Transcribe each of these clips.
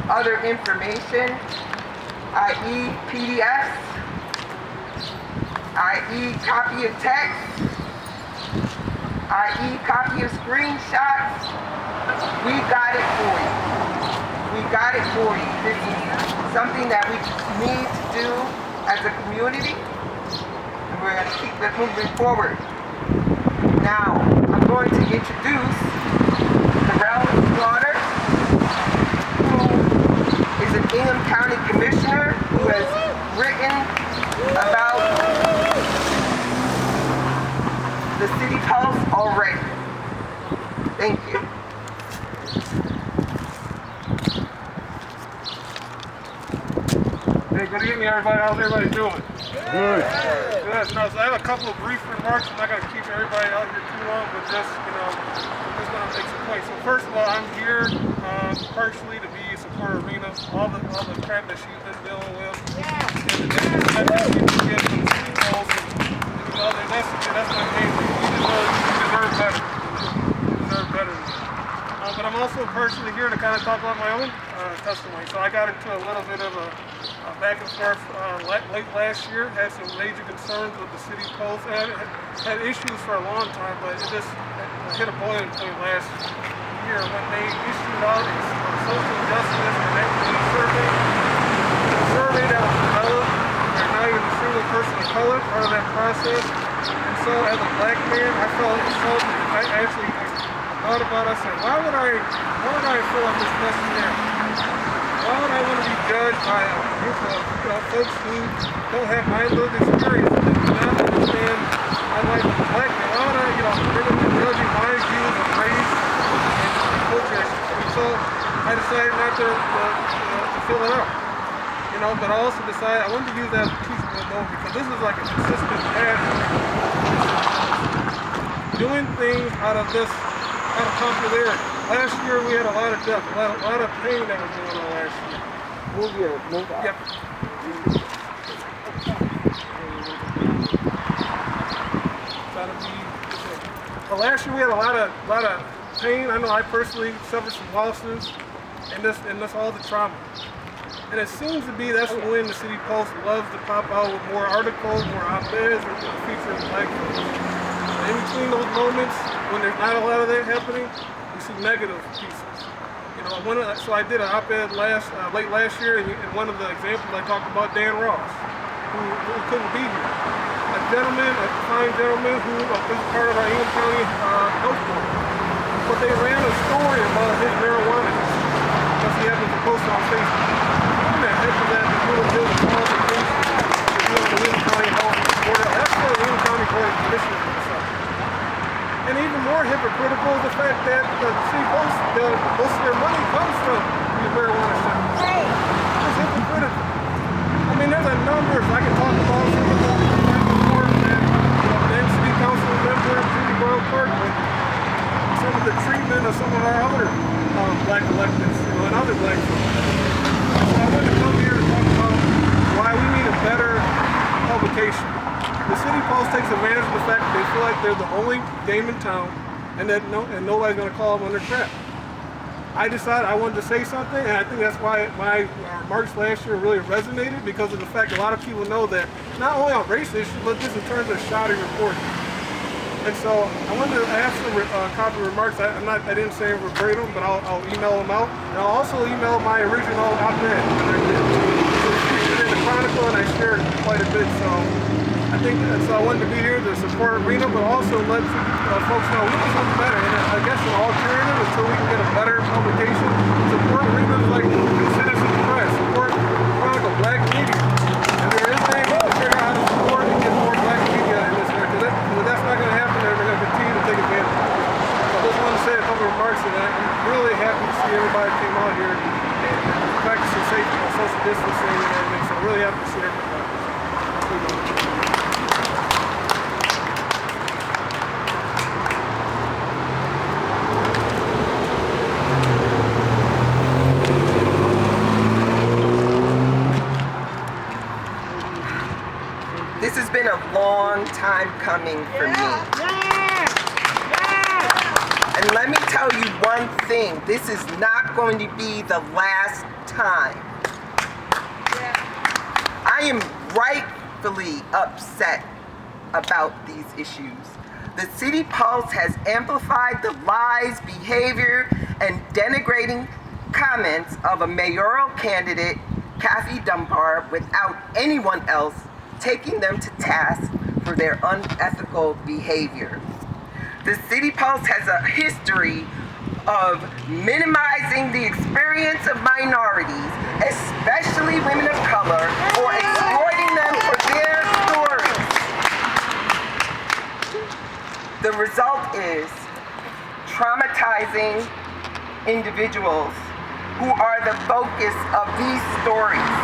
other information, i.e. PDFs, i.e. copy of text, i.e. copy of screenshots, we got it for you. We got it for you. This is something that we need to do as a community, and we're going to keep it moving forward. Now, I'm going to introduce Derrell, who is an Ingham County Commissioner who has written about the City Pulse already. Thank you. Hey, good evening, everybody. How's everybody doing? Good. Good. So I have a couple of brief remarks. I'm not going to keep everybody out here too long, but just, just want to make some points. So first of all, I'm here partially to be a supporter of Rina, all the crap that she's been dealing with. And the disrespect that she can get from the city halls. That's my main thing. You deserve better. You deserve better. But I'm also personally here to kind of talk about my own testimony. So I got into a little bit of a back and forth late last year, had some major concerns with the City Pulse. Had issues for a long time, but it just hit a boiling point last year when they issued out a social justice and equity survey. The survey that was developed, there's not even a single person of color part of that process. And so as a black man, I felt insulted. I actually thought about it. I said, why would I fill out this questionnaire? Why would I want to be judged by a group of folks who don't have my lived experience and do not understand my life as a black man? Why would I, they're going to be judging my views of race and culture? And so I decided not to fill it out. But I also decided I wanted to use that as a teachable moment because this is like a consistent pattern. Doing things out of popularity. Last year we had a lot of death, a lot of pain that was going on last year. Move out. Yep. Well, last year we had a lot of pain. I know I personally suffered some losses, and this all the trauma. And it seems to be that's when the City Pulse loves to pop out with more articles, more op-eds, and featuring black folks. In between those moments, when there's not a lot of that happening, we see negative pieces. So I did an op-ed late last year, and one of the examples I talked about Dan Ross, who couldn't be here. A fine gentleman who is part of our Ingham County Health Board. But they ran a story about his marijuana use because he happened to post it on Facebook. What the heck was that to do with his qualifications to be on the Ingham County Health Board? That's what the Ingham County Board of Commissioners decided. And even more hypocritical is the fact that the City Pulse, most of their money comes from these marijuana shops. It's hypocritical. I mean, there's a number I can talk about some of the before and then City Council member Judy Boyle Park, but some of the treatment of some of our other black electeds, and other black folks. So I wanted to come here to talk about why we need a better publication. The City Pulse takes advantage of the fact that they feel like they're the only game in town and that nobody's going to call them on their crap. I decided I wanted to say something, and I think that's why my remarks last year really resonated, because of the fact a lot of people know that not only on race issues, but just in terms of shoddy reporting. And so I wanted to ask some copy remarks. I didn't say them verbatim, but I'll email them out. And I'll also email my original op-ed that I did. So it's featured in the Chronicle, and I shared quite a bit. So I wanted to be here to support Rina, but also let folks know we can something better. And I guess an alternative until we can get a better publication. Support Rina like citizen press. Support Chronicle, black media. And there is things to figure out how to support and get more black media in this area. Because that's not going to happen. They're going to continue to take advantage of it. So I just want to say a couple of remarks, and I'm really happy to see everybody came out here and practicing safety and social distancing and everything. So I'm really happy to see everybody. This has been a long time coming for me. And let me tell you one thing, this is not going to be the last time. I am rightfully upset about these issues. The City Pulse has amplified the lies, behavior, and denigrating comments of a mayoral candidate, Kathy Dunbar, without anyone else taking them to task for their unethical behavior. The City Pulse has a history of minimizing the experience of minorities, especially women of color, or exploiting them for their stories. The result is traumatizing individuals who are the focus of these stories.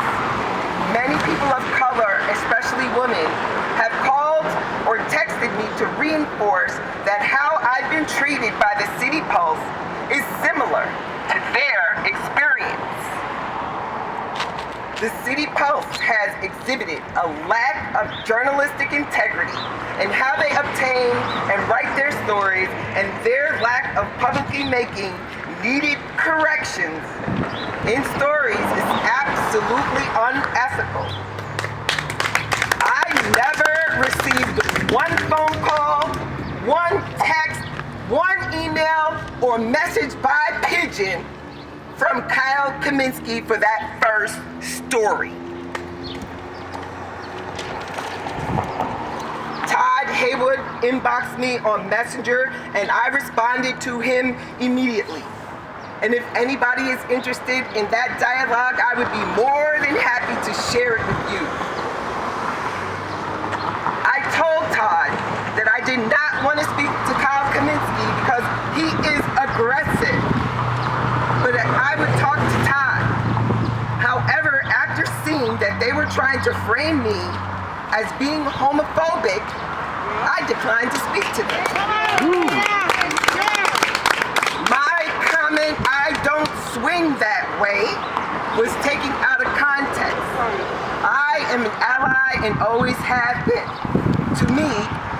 Many people of color, especially women, have called or texted me to reinforce that how I've been treated by the City Pulse is similar to their experience. The City Pulse has exhibited a lack of journalistic integrity in how they obtain and write their stories, and their lack of publicly making needed corrections in stories is absolutely unethical. I never received one phone call, one text, one email, or message by pigeon from Kyle Kaminsky for that first story. Todd Haywood inboxed me on Messenger, and I responded to him immediately. And if anybody is interested in that dialogue, I would be more than happy to share it with you. I told Todd that I did not want to speak to Kyle Kaminsky because he is aggressive, but I would talk to Todd. However, after seeing that they were trying to frame me as being homophobic, I declined to speak to them. My comment, "I don't swing that way," was taken out of context. I am an ally and always have been. To me,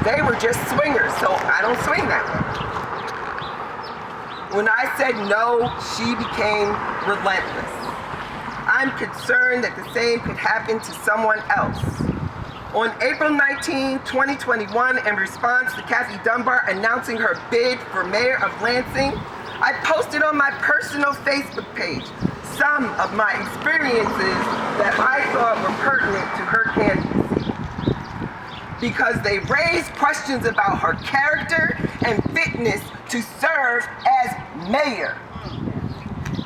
they were just swingers, so I don't swing that way. When I said no, she became relentless. I'm concerned that the same could happen to someone else. On April 19, 2021, in response to Kathy Dunbar announcing her bid for mayor of Lansing, I posted on my personal Facebook page some of my experiences that I thought were pertinent to her candidacy, because they raised questions about her character and fitness to serve as mayor.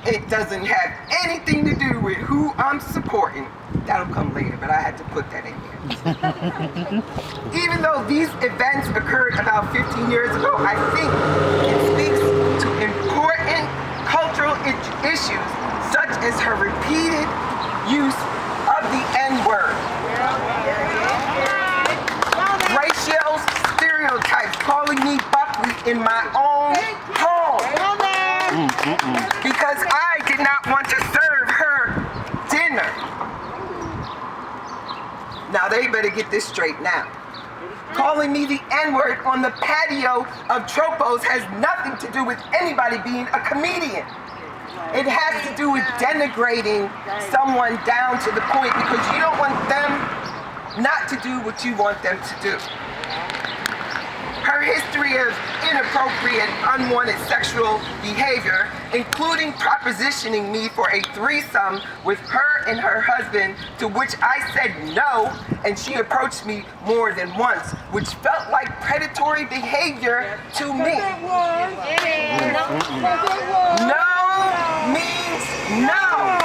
It doesn't have anything to do with who I'm supporting. That'll come later, but I had to put that in there. Even though these events occurred about 15 years ago, I think it speaks to important cultural issues, such as her repeated use of the N-word. Racial stereotypes, calling me Buckley in my own home. Because I did not want to serve her dinner. Now they better get this straight now. Calling me the N-word on the patio of Tropos has nothing to do with anybody being a comedian. It has to do with denigrating someone down to the point because you don't want them not to do what you want them to do. Her history of inappropriate, unwanted sexual behavior, including propositioning me for a threesome with her and her husband, to which I said no, and she approached me more than once, which felt like predatory behavior to me. No means no.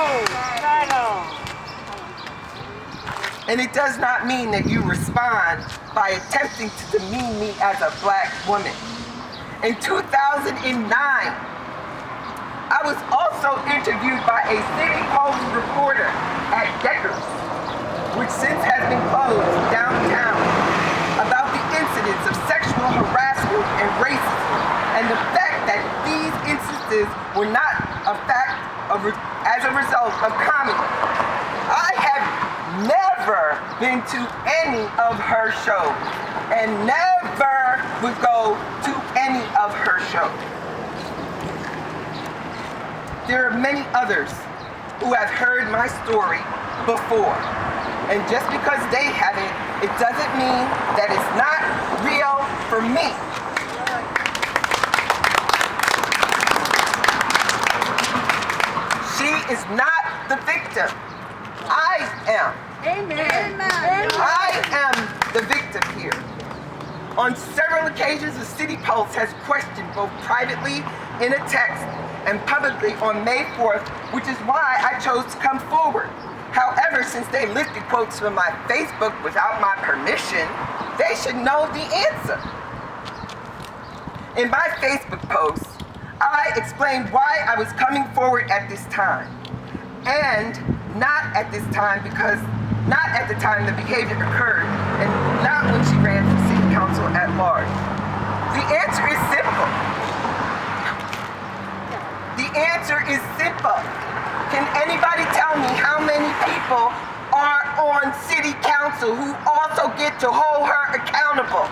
And it does not mean that you respond by attempting to demean me as a black woman. In 2009, I was also interviewed by a City Post reporter at Deckers, which since has been closed downtown, about the incidents of sexual harassment and racism, and the fact that these instances were not as a result of comedy. I have never been to any of her shows and never would go to any of her shows. there are many others who have heard my story before. And just because they haven't, it doesn't mean that it's not real for me. She is not the victim. I am. Amen. I am the victim here. On several occasions, the City Pulse has questioned both privately in a text and publicly on May 4th, which is why I chose to come forward. However, since they lifted quotes from my Facebook without my permission, they should know the answer. In my Facebook post, I explained why I was coming forward at this time, and not at this time because not at the time the behavior occurred, and not when she ran for city council at large. The answer is simple. The answer is simple. Can anybody tell me how many people are on city council who also get to hold her accountable?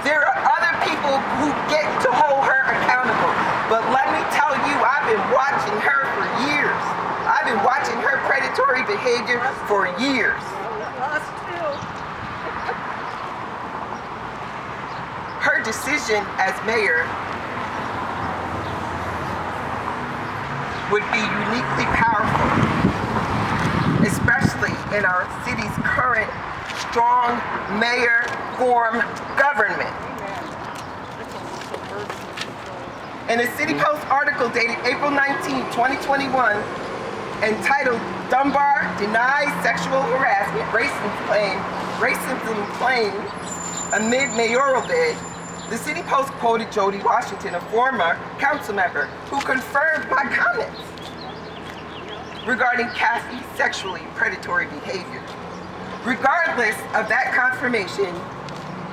There are other people who get to hold her accountable, but let me tell you, I've been watching her for years. I've been watching her predatory behavior for years. Us too. Her decision as mayor would be uniquely powerful, especially in our city's current strong mayor form government. In a City Post article dated April 19, 2021, entitled "Dunbar Denies Sexual Harassment Racism Claim Amid Mayoral Bid," the City Post quoted Jody Washington, a former council member, who confirmed my comments regarding Kathy's sexually predatory behavior. Regardless of that confirmation,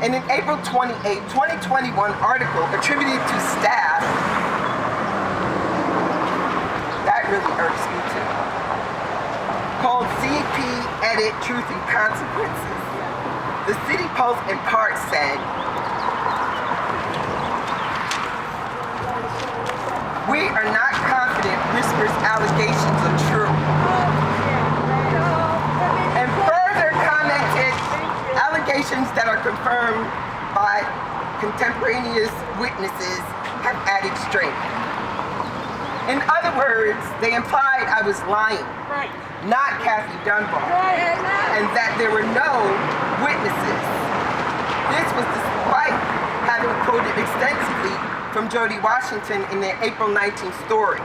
in an April 28, 2021 article attributed to staff, that really irks me too, called CP Edit Truth and Consequences, the City Post in part said, "We are not confident Risper's allegations are true." And further commented, allegations that are confirmed by contemporaneous witnesses have added strength. In other words, they implied I was lying, not Kathy Dunbar, and that there were no witnesses. This was despite having quoted extensively from Jody Washington in their April 19th story.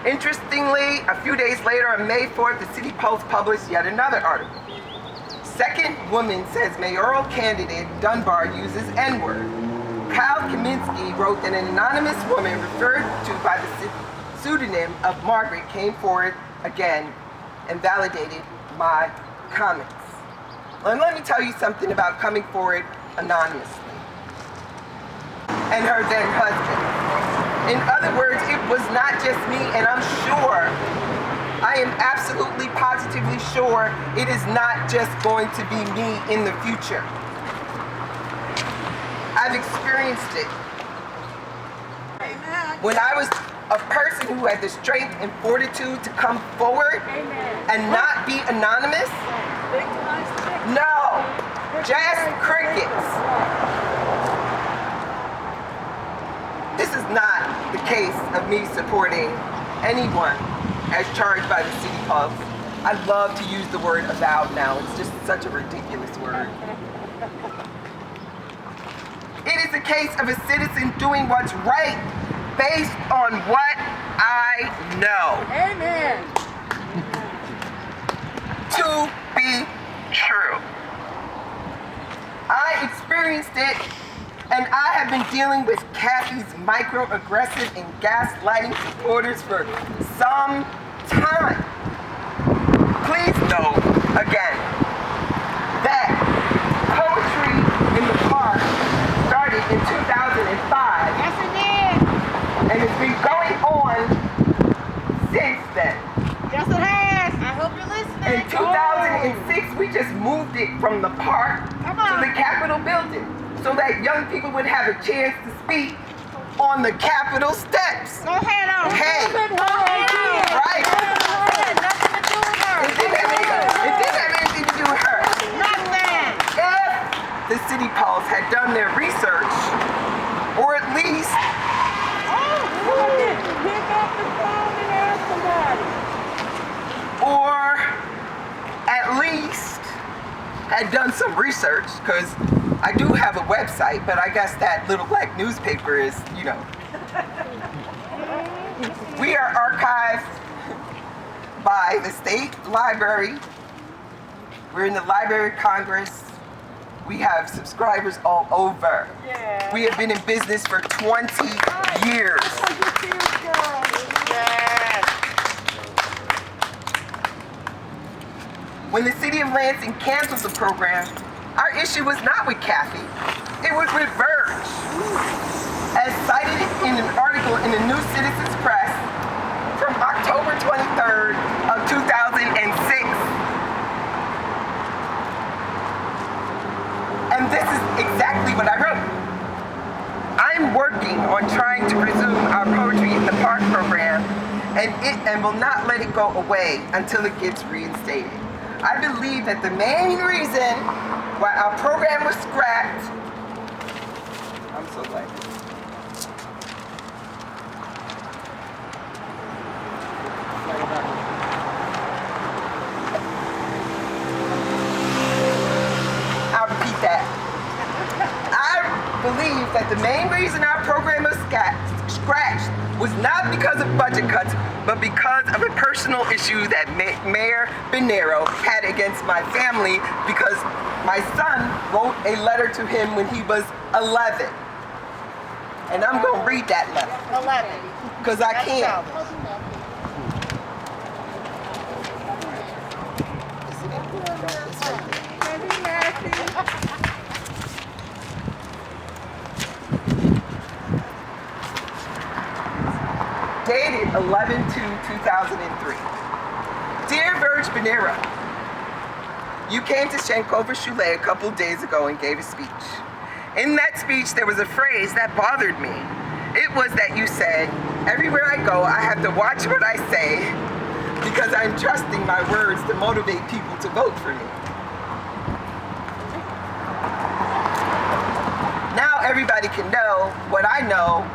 Interestingly, a few days later on May 4th, the City Post published yet another article. Second woman says mayoral candidate Dunbar uses N-word. Kyle Kaminsky wrote that an anonymous woman referred to by the pseudonym of Margaret came forward again and validated my comments. And let me tell you something about coming forward anonymously and her then husband. In other words, it was not just me, and I'm sure, I am absolutely positively sure it is not just going to be me in the future. I've experienced it. Amen. When I was a person who had the strength and fortitude to come forward and not be anonymous, no, just crickets. This is not the case of me supporting anyone as charged by the City Pulse. I love to use the word avowed now. It's just such a ridiculous word. It is a case of a citizen doing what's right based on what I know Amen. to be true. I experienced it, and I have been dealing with Kathy's microaggressive and gaslighting supporters for some time. Please know, again, that poetry in the park started in 2005. Yes, it did. And it's been going on since then. Yes, it has. I hope you're listening. In 2006, we just moved it from the park to the Capitol building so that young people would have a chance to speak on the Capitol steps. Go ahead on. Hey, right. Nothing to do with her. It didn't have anything to do with her. Nothing. If the city pulse had done their research, or at least Pick up the phone and ask somebody. or at least had done some research, because I do have a website, but I guess that little black newspaper is, you know. We are archived by the State Library. We're in the Library of Congress. We have subscribers all over. Yeah. We have been in business for 20 years. When the city of Lansing canceled the program, our issue was not with Kathy, it was with Verge. As cited in an article in the New Citizens Press from October 23rd of 2006. And this is exactly what I wrote. I'm working on trying to resume our Poetry in the Park program and will not let it go away until it gets reinstated. I believe that the main reason why our program was scrapped, I'm so glad. I'll repeat that. I believe that the main reason our program was scratched was not because of budget cuts, but because of a personal issue that Mayor Pinero had against my family, because my son wrote a letter to him when he was 11. And I'm going to read that letter. 11. Because I can't. Dated 11/2/2003. Dear Verge Pinero, you came to Shankover Choulet a couple days ago and gave a speech. In that speech, there was a phrase that bothered me. It was that you said, everywhere I go, I have to watch what I say because I'm trusting my words to motivate people to vote for me. Now everybody can know what I know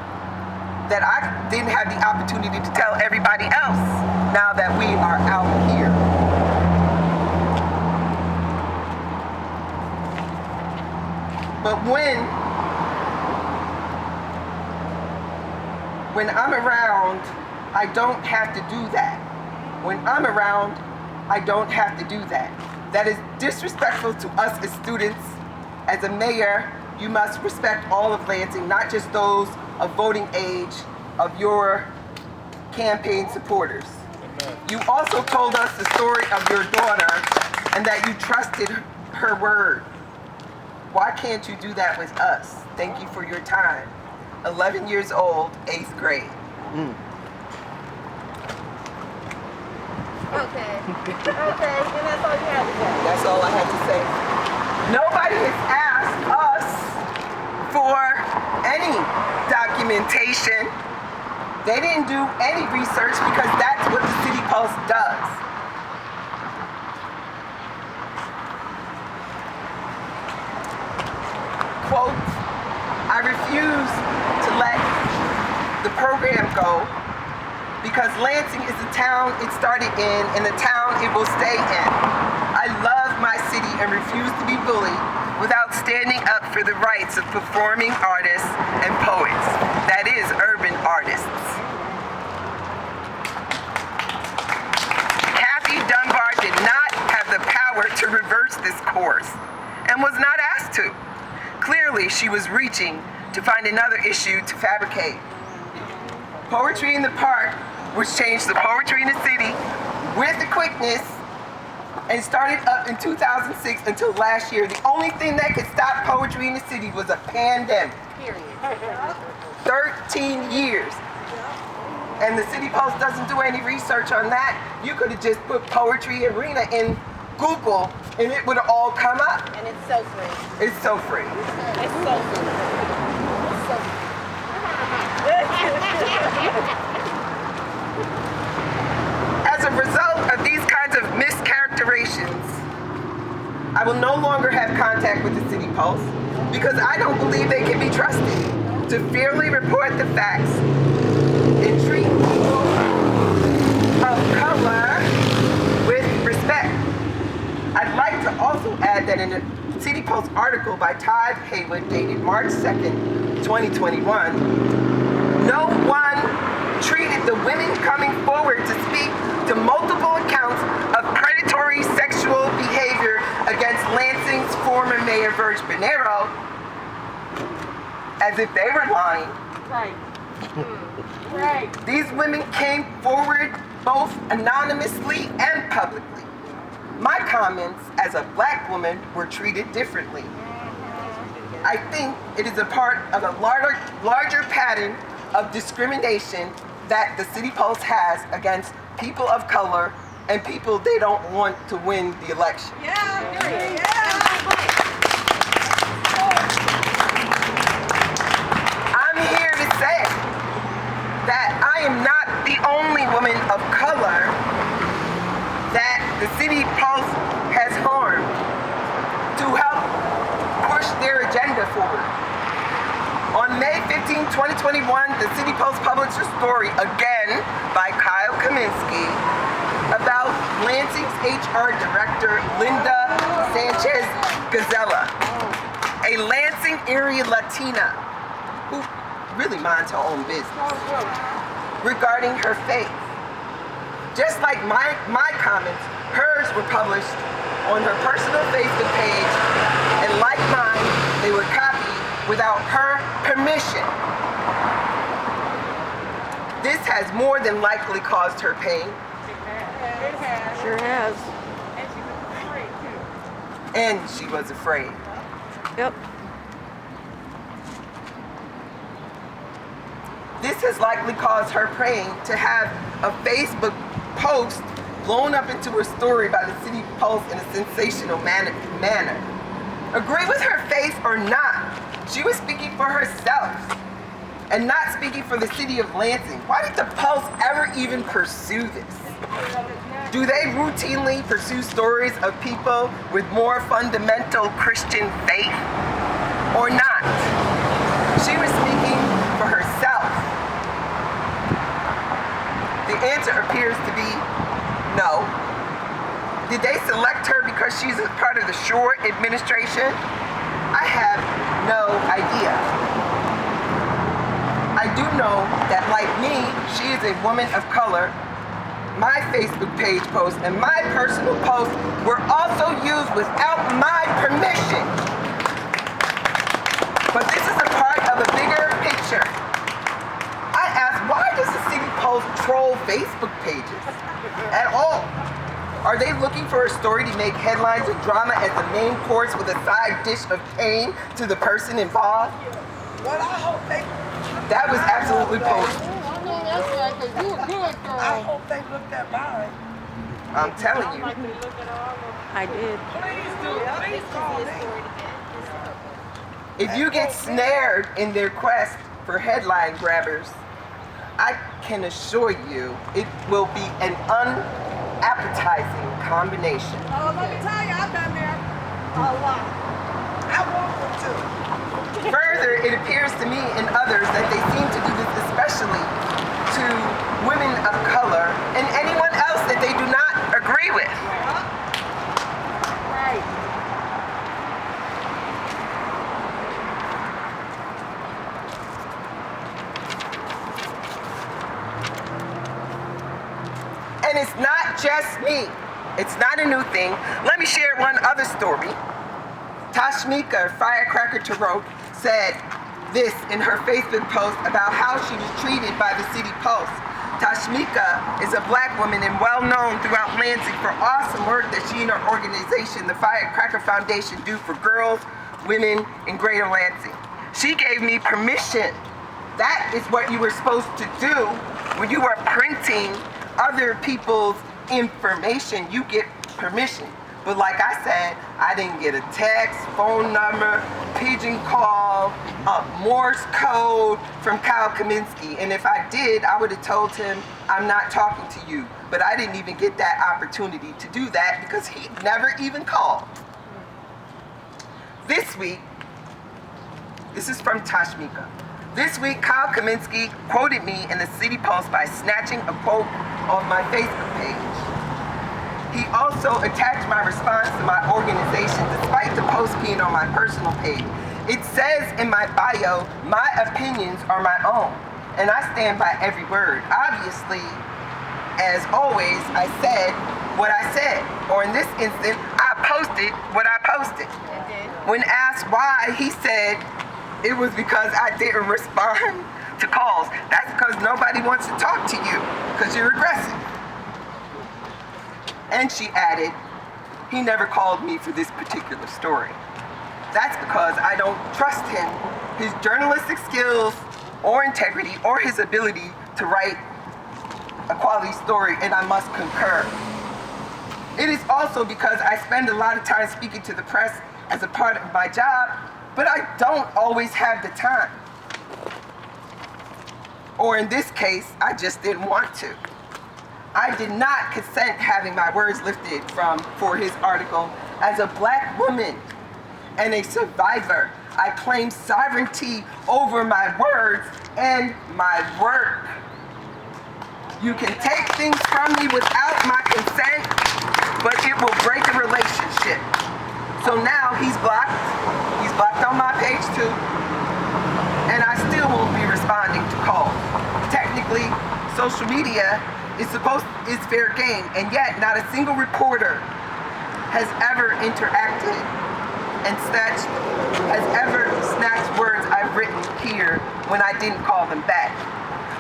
that I didn't have the opportunity to tell everybody else now that we are out here. But when I'm around, I don't have to do that. When I'm around, I don't have to do that. That is disrespectful to us as students. As a mayor, you must respect all of Lansing, not just those of voting age of your campaign supporters. You also told us the story of your daughter and that you trusted her word. Why can't you do that with us? Thank you for your time. 11 years old, 8th grade. Okay. Okay, and that's all you have to say. That's all I had to say. Nobody has asked us for any documentation. They didn't do any research because that's what the City Pulse does. Quote, I refuse to let the program go because Lansing is the town it started in and the town it will stay in. I love my city and refuse to be bullied without standing up for the rights of performing artists and poets, that is, urban artists. Kathy Dunbar did not have the power to reverse this course and was not asked to. Clearly, she was reaching to find another issue to fabricate. Poetry in the Park, which changed the poetry in the city with the quickness and started up in 2006 until last year. The only thing that could stop poetry in the city was a pandemic. Period. 13 years. And the City Post doesn't do any research on that. You could have just put poetry and Rina in Google and it would have all come up. And it's so free. It's so free. It's so free. It's so free. As a result of these kinds of mischaracterizations, I will no longer have contact with the City Post because I don't believe they can be trusted to fairly report the facts and treat people of color with respect. I'd like to also add that in a City Post article by Todd Haywood dated March 2nd, 2021, no one treated the women coming forward to speak to multiple accounts of predatory sexual behavior against Lansing's former mayor, Verge Pinero, as if they were lying. Right. Right. These women came forward both anonymously and publicly. My comments as a black woman were treated differently. I think it is a part of a larger pattern of discrimination that the City Post has against people of color and people they don't want to win the election. I'm here to say that I am not the only woman of color that the City Post has harmed to help push their agenda forward. On May 15, 2021, the City Post published a story again by Kyle Kaminsky about Lansing's HR Director, Linda Sanchez Gazella, a Lansing area Latina who really minds her own business, regarding her faith. Just like my comments, hers were published on her personal Facebook page, and like mine, they were copied without her permission. This has more than likely caused her pain. It has. Sure has. And she was afraid too. And she was afraid. Yep. This has likely caused her pain to have a Facebook post blown up into a story by the City Post in a sensational manner. Agree with her faith or not, she was speaking for herself and not speaking for the city of Lansing. Why did the Post ever even pursue this? Do they routinely pursue stories of people with more fundamental Christian faith or not? She was speaking for herself. The answer appears to be no. Did they select her because she's a part of the Shore administration? I have no idea. I do know that, like me, she is a woman of color. My Facebook page post and my personal post were also used without my permission. But this is a part of a bigger picture. I asked, why does the City Post troll Facebook pages at all? Are they looking for a story to make headlines and drama as the main course with a side dish of pain to the person involved? Well, I hope they. That was absolutely post. I know that's right, 'cause you a good girl. I hope they looked at mine. I'm telling you. Like to look at all of them. I did. Please do. Please call me. If you get snared in their quest for headline grabbers, I can assure you it will be an unappetizing combination. Oh, let me tell you, I've been there a lot. I want them to. Further, it appears to me and others that they seem to do this especially to women of color and anyone else that they do not agree with. Right. And it's not just me. It's not a new thing. Let me share one other story. Tashmika Firecracker Tarot said this in her Facebook post about how she was treated by the City Post. Tashmika is a black woman and well known throughout Lansing for awesome work that she and her organization, the Firecracker Foundation, do for girls, women in Greater Lansing. She gave me permission. That is what you were supposed to do when you are printing other people's information. You get permission. But like I said, I didn't get a text, phone number, pigeon call, Morse code from Kyle Kaminsky. And if I did, I would have told him, I'm not talking to you. But I didn't even get that opportunity to do that because he never even called. This week, this is from Tashmika. This week, Kyle Kaminsky quoted me in the City Post by snatching a quote off my Facebook page. He also attacked my response to my organization despite the post being on my personal page. It says in my bio, my opinions are my own, and I stand by every word. Obviously, as always, I said what I said, or in this instance, I posted what I posted. When asked why, he said it was because I didn't respond to calls. That's because nobody wants to talk to you, because you're aggressive. And she added, he never called me for this particular story. That's because I don't trust him, his journalistic skills, or integrity, or his ability to write a quality story, and I must concur. It is also because I spend a lot of time speaking to the press as a part of my job, but I don't always have the time. Or in this case, I just didn't want to. I did not consent having my words lifted for his article. As a black woman and a survivor, I claim sovereignty over my words and my work. You can take things from me without my consent, but it will break a relationship. So now he's blocked. He's blocked on my page too. And I still won't be responding to calls. Technically, social media is fair game, and yet not a single reporter has ever interacted and has ever snatched words I've written here when I didn't call them back.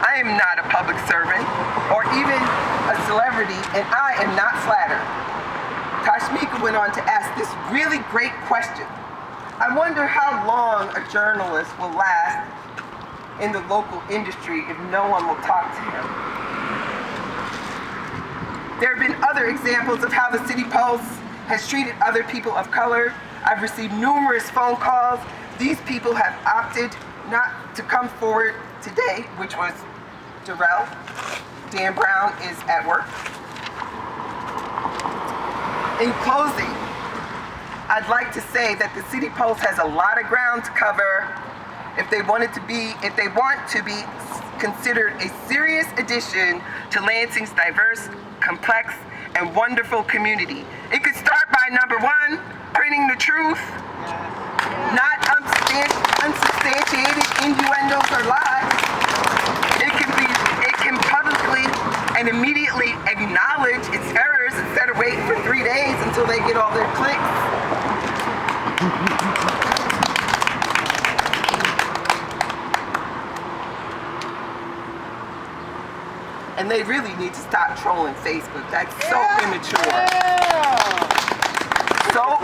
I am not a public servant or even a celebrity, and I am not flattered. Tashmika went on to ask this really great question. I wonder how long a journalist will last in the local industry if no one will talk to him. There have been other examples of how the City Post has treated other people of color. I've received numerous phone calls. These people have opted not to come forward today, which was Derrell. Dan Brown is at work. In closing, I'd like to say that the City Post has a lot of ground to cover if they want to be considered a serious addition to Lansing's diverse, complex, and wonderful community. It could start by number one, printing the truth, not unsubstantiated innuendos or lies. It can publicly and immediately acknowledge its errors instead of waiting for 3 days until they get all their clicks. And they really need to stop trolling Facebook. That's so immature. So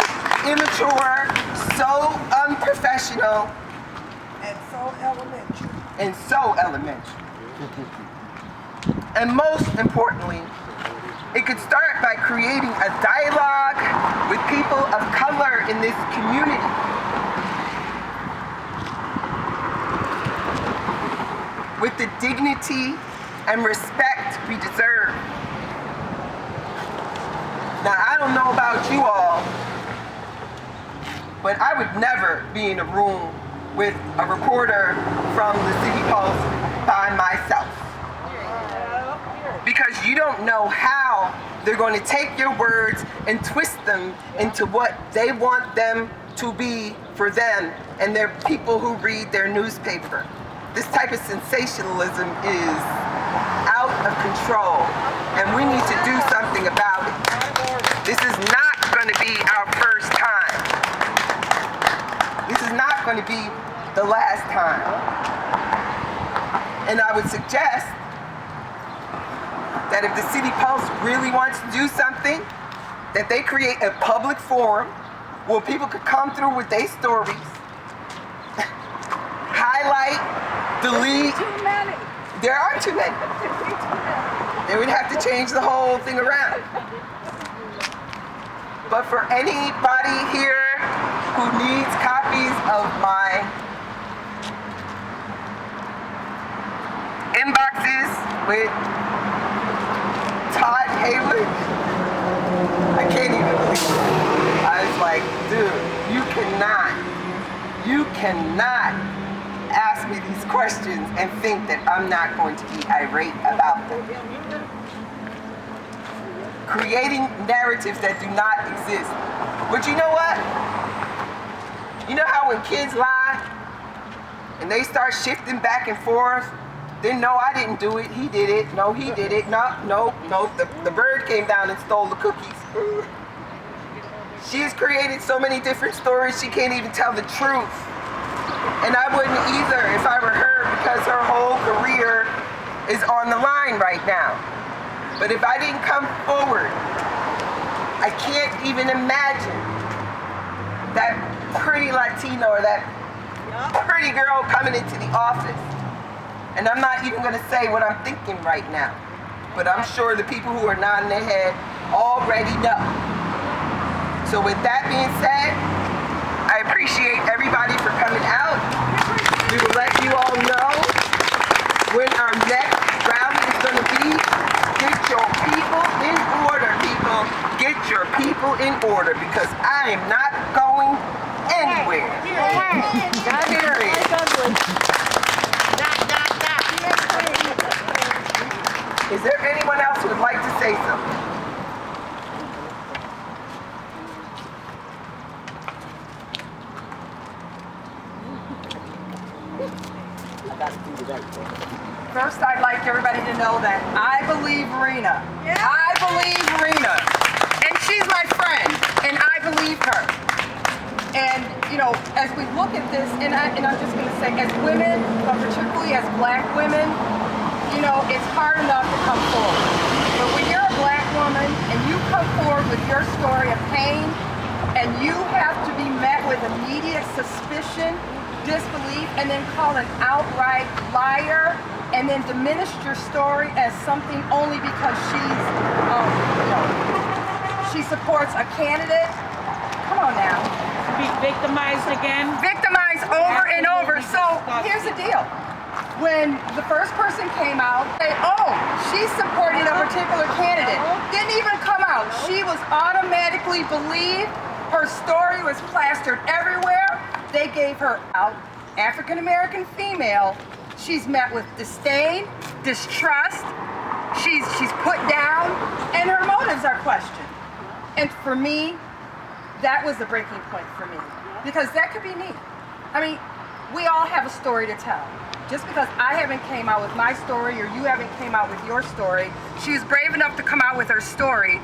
immature, so unprofessional, And so elementary. and so elementary. And most importantly, it could start by creating a dialogue with people of color in this community. With the dignity and respect we deserve. Now, I don't know about you all, but I would never be in a room with a reporter from the City Post by myself. Because you don't know how they're going to take your words and twist them into what they want them to be for them and their people who read their newspaper. This type of sensationalism is out of control, and we need to do something about it. This is not going to be our first time. This is not going to be the last time. And I would suggest that if the City Post really wants to do something, that they create a public forum where people could come through with their stories, highlight, delete. Too many. There are too many. They would have to change the whole thing around. But for anybody here who needs copies of my inboxes with Todd Haywood, I can't even believe it. I was like, dude, you cannot ask me these questions and think that I'm not going to be irate about them. Creating narratives that do not exist. But you know what? You know how when kids lie and they start shifting back and forth, then no, I didn't do it, he did it, no, he did it, no, the bird came down and stole the cookies. She has created so many different stories, she can't even tell the truth. And I wouldn't either if I were her, because her whole career is on the line right now. But if I didn't come forward, I can't even imagine that pretty Latino or that pretty girl coming into the office. And I'm not even going to say what I'm thinking right now. But I'm sure the people who are nodding their head already know. So with that being said, I appreciate everybody for coming out. We will let you all know when our next rally is going to be. Get your people in order, people. Get your people in order, because I am not going anywhere. Period. Is there anyone else who would like to say something? First, I'd like everybody to know that I believe Rina. I believe Rina. And she's my friend, and I believe her. And, you know, as we look at this, and I'm just going to say, as women, but particularly as black women, you know, it's hard enough to come forward. But when you're a black woman and you come forward with your story of pain, and you have to be met with immediate suspicion, disbelief, and then called an outright liar, and then diminish your story as something only because she's, she supports a candidate. Come on now. Be victimized again? Victimized over and over. So here's the deal. When the first person came out, say, oh, she's supporting a particular candidate. Didn't even come out. She was automatically believed. Her story was plastered everywhere. They gave her out, African-American female. She's met with disdain, distrust. She's put down, and her motives are questioned. And for me, that was the breaking point for me, because that could be me. I mean, we all have a story to tell. Just because I haven't came out with my story or you haven't came out with your story, she was brave enough to come out with her story.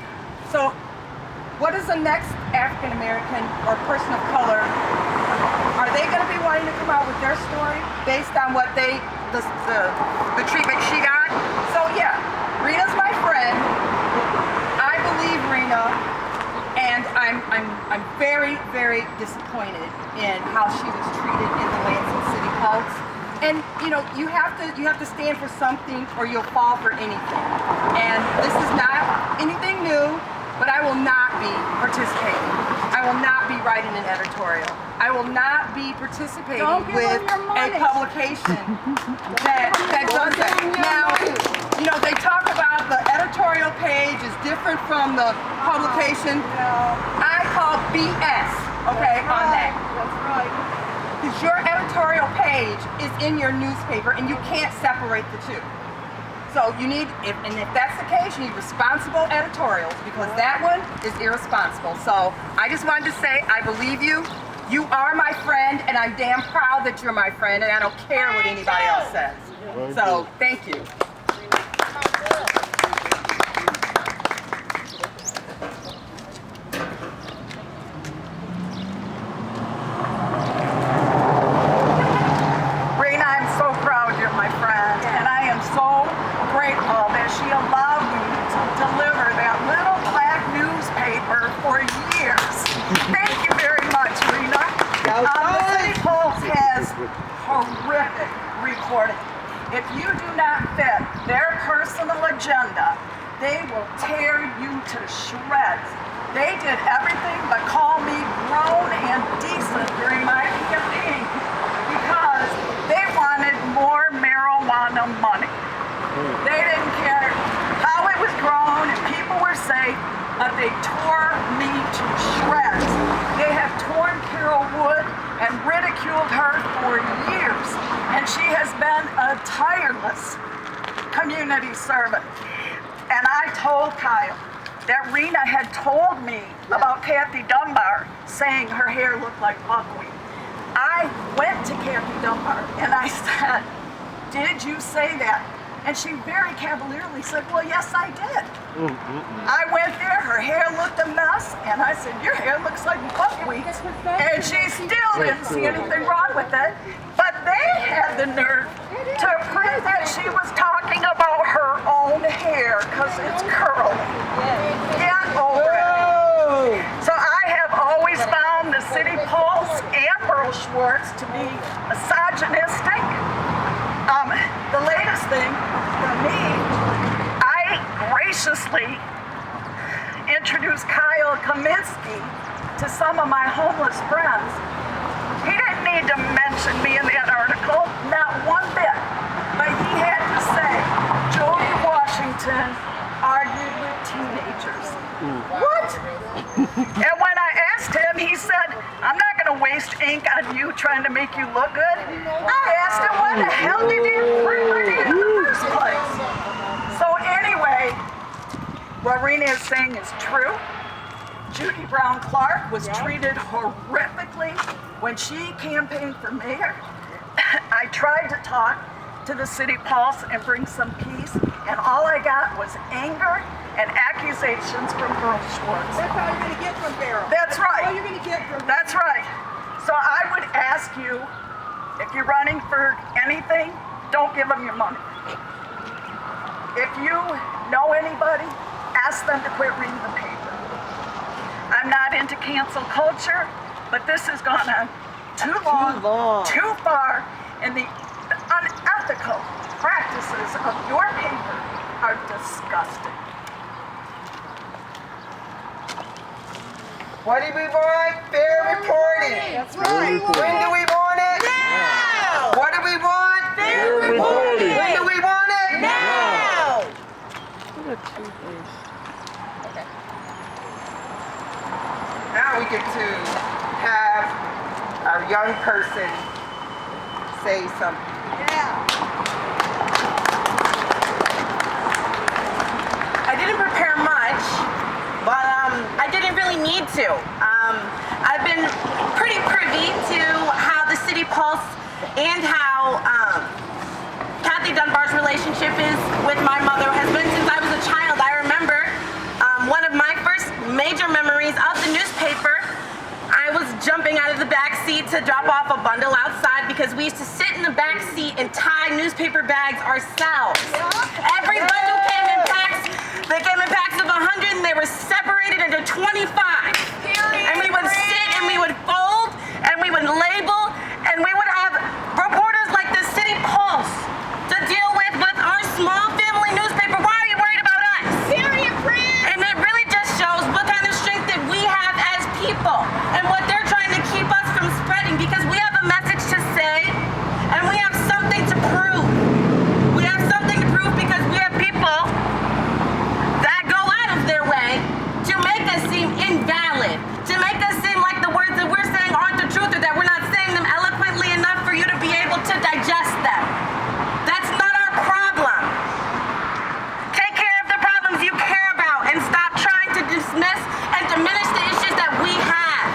So what is the next African American or person of color? Are they going to be wanting to come out with their story based on what the treatment she got? So yeah, Rina's my friend. I believe Rina, and I'm very, very disappointed in how she was treated in the Lansing City Pulse. And you know, you have to stand for something or you'll fall for anything. And this is not anything new, but I will not be participating. I will not be writing an editorial. I will not be participating with a publication that does that. Now, you know, they talk about the editorial page is different from the publication. I call BS, okay, on that. That's right. Because your editorial page is in your newspaper and you can't separate the two. So you need, if that's the case, you need responsible editorials, because that one is irresponsible. So I just wanted to say, I believe you. You are my friend, and I'm damn proud that you're my friend, and I don't care what anybody else says. So thank you. She allowed me to deliver that little black newspaper for years. Thank you very much, Rina. The City Pulse has horrific reporting. If you do not fit their personal agenda, they will tear you to shreds. They did everything but call me grown and decent during my campaign because they wanted more marijuana money. They didn't care how it was grown and people were safe, but they tore me to shreds. They have torn Carol Wood and ridiculed her for years, and she has been a tireless community servant. And I told Kyle that Rina had told me about Kathy Dunbar saying her hair looked like buckwheat. I went to Kathy Dunbar and I said, "Did you say that?" And she very cavalierly said, "Well, yes, I did." I went there, her hair looked a mess, and I said, "Your hair looks like buckwheat." And she still didn't see anything wrong with it. But they had the nerve to prove that she was talking about her own hair because it's curly. Get over it. So I have always found the City Pulse and Merle Schwartz to be misogynistic. The latest thing for me, I graciously introduced Kyle Kaminsky to some of my homeless friends. He didn't need to mention me in that article, not one bit, but he had to say, Jody Washington argued with teenagers. What? And when I asked him, he said, "I'm not going to waste ink on you trying to make you look good." I asked him, "Why the hell did you bring me in the first place?" So anyway, what Rina is saying is true. Judy Brown Clark was treated horrifically when she campaigned for mayor. I tried to talk to the City Pulse and bring some peace, and all I got was anger and accusations from Merle Schwartz. That's all you're going to get from Derrell. That's right. All you're going to get from That's right. So I would ask you, if you're running for anything, don't give them your money. If you know anybody, ask them to quit reading the paper. I'm not into cancel culture, but this has gone on too long, too far, and the unethical practices of your paper are disgusting. What do we want? Fair reporting. That's right. When do we want it? Now! What do we want? Fair reporting! When do we want it? Now! Now we get to have our young person say something. I didn't prepare much, but I didn't really need to. I've been pretty privy to how the City Pulse and how Kathy Dunbar's relationship is with my mother has been since I was a child. I remember one of my first major memories of the newspaper. I was jumping out of the back seat to drop off a bundle outside because we used to sit in the back seat and tie newspaper bags ourselves. Every bundle came in packs. They came in packs of 100 and they were separated into 25. And we would sit and we would fold and we would label and we would have reporters like the City Pulse to deal with our small family newspaper. Why are you worried about us? Period, friend! And it really just shows what kind of strength that we have as people and what they're trying to keep us from spreading, because we have a message to say and we have something to prove. We have something to prove because we have people that go out of their way to make us seem invalid, to make us seem like the words that we're saying aren't the truth or that we're not saying them eloquently enough for you to be able to digest them. That's not our problem. Take care of the problems you care about and stop trying to dismiss and diminish the issues that we have.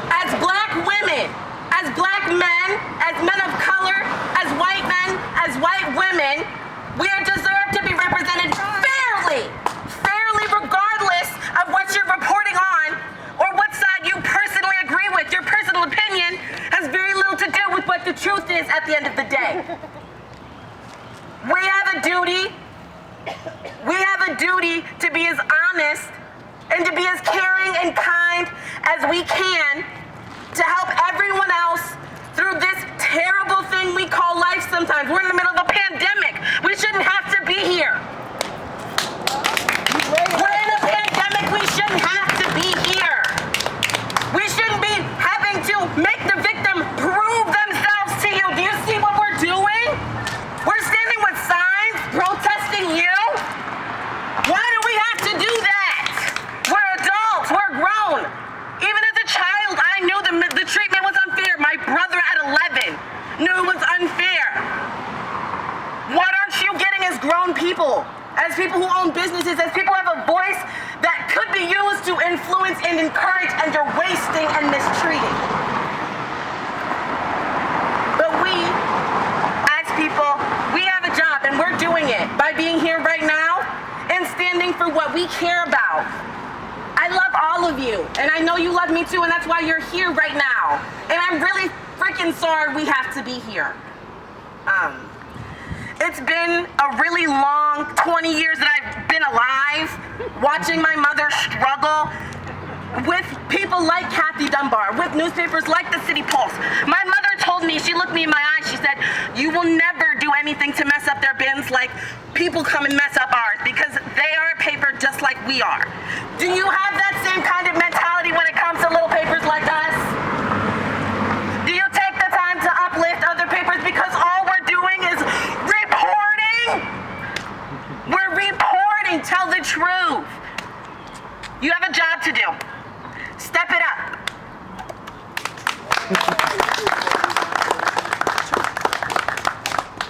As black women, as black men, as men of color, as white men, as white women, we are deserved to be represented fairly regardless of what you're reporting on or what side you personally agree with. Your personal opinion has very little to do with what the truth is at the end of the day. We have a duty to be as honest and to be as caring and kind as we can to help everyone else through this terrible thing we call life sometimes. We're in the middle of a pandemic. We shouldn't have to be here. We're in a pandemic. We shouldn't have and encourage, and you're wasting and mistreating. But we, as people, we have a job, and we're doing it by being here right now and standing for what we care about. I love all of you, and I know you love me too, and that's why you're here right now. And I'm really freaking sorry we have to be here. It's been a really long 20 years that I've been alive, watching my mother struggle with people like Kathy Dunbar, with newspapers like the City Pulse. My mother told me, she looked me in my eyes, she said, you will never do anything to mess up their bins like people come and mess up ours, because they are a paper just like we are. Do you have that same kind of mentality when it comes to little papers like us? Do you take the time to uplift other papers? Because all we're doing is reporting. We're reporting. Tell the truth. You have a job to do. Step it up.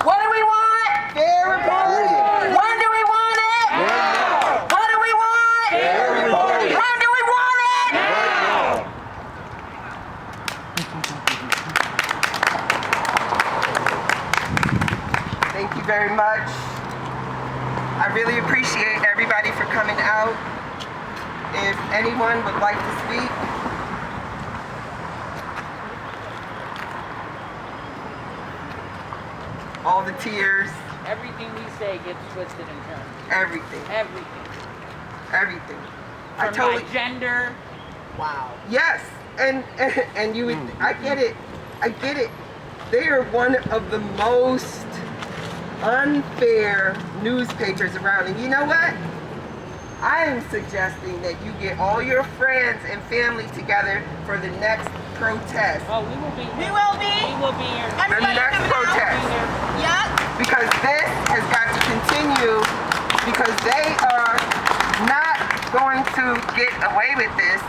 What do we want? Fair reporting. When do we want it? Now. What do we want? Fair reporting. When do we want it? Now. Thank you very much. I really appreciate everybody for coming out. If anyone would like to speak. All the tears, Everything we say gets twisted and turned. everything, Everything. everything. From my gender. Wow. Yes, and you would, I get it. They are one of the most unfair newspapers around. And you know what? I am suggesting that you get all your friends and family together for the next protest. Oh, we will be here. We will be. We will be here. The Everybody next coming out? protest. Yep. Because this has got to continue, because they are not going to get away with this.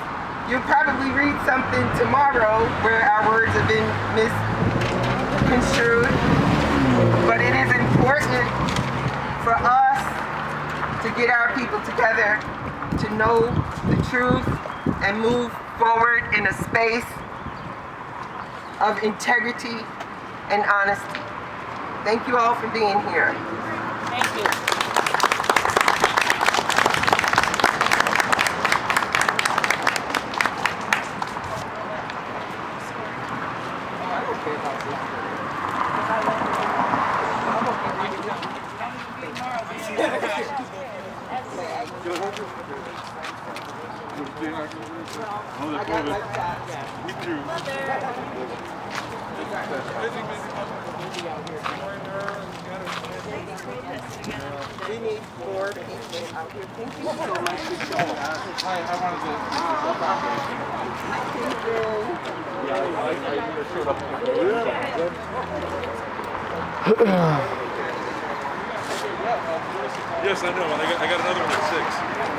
You'll probably read something tomorrow where our words have been misconstrued, but it is important for us to get our people together, to know the truth and move forward in a space of integrity and honesty. Thank you all for being here. Thank you. We need more people out here. Thank you so much for showing up. Yes, I know. I got another one at 6.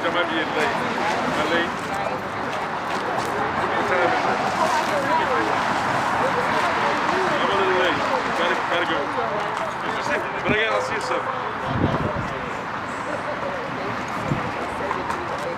So I might be in late. Am I late? What time is it? I'm a little late. Gotta go. But I'll see you 7.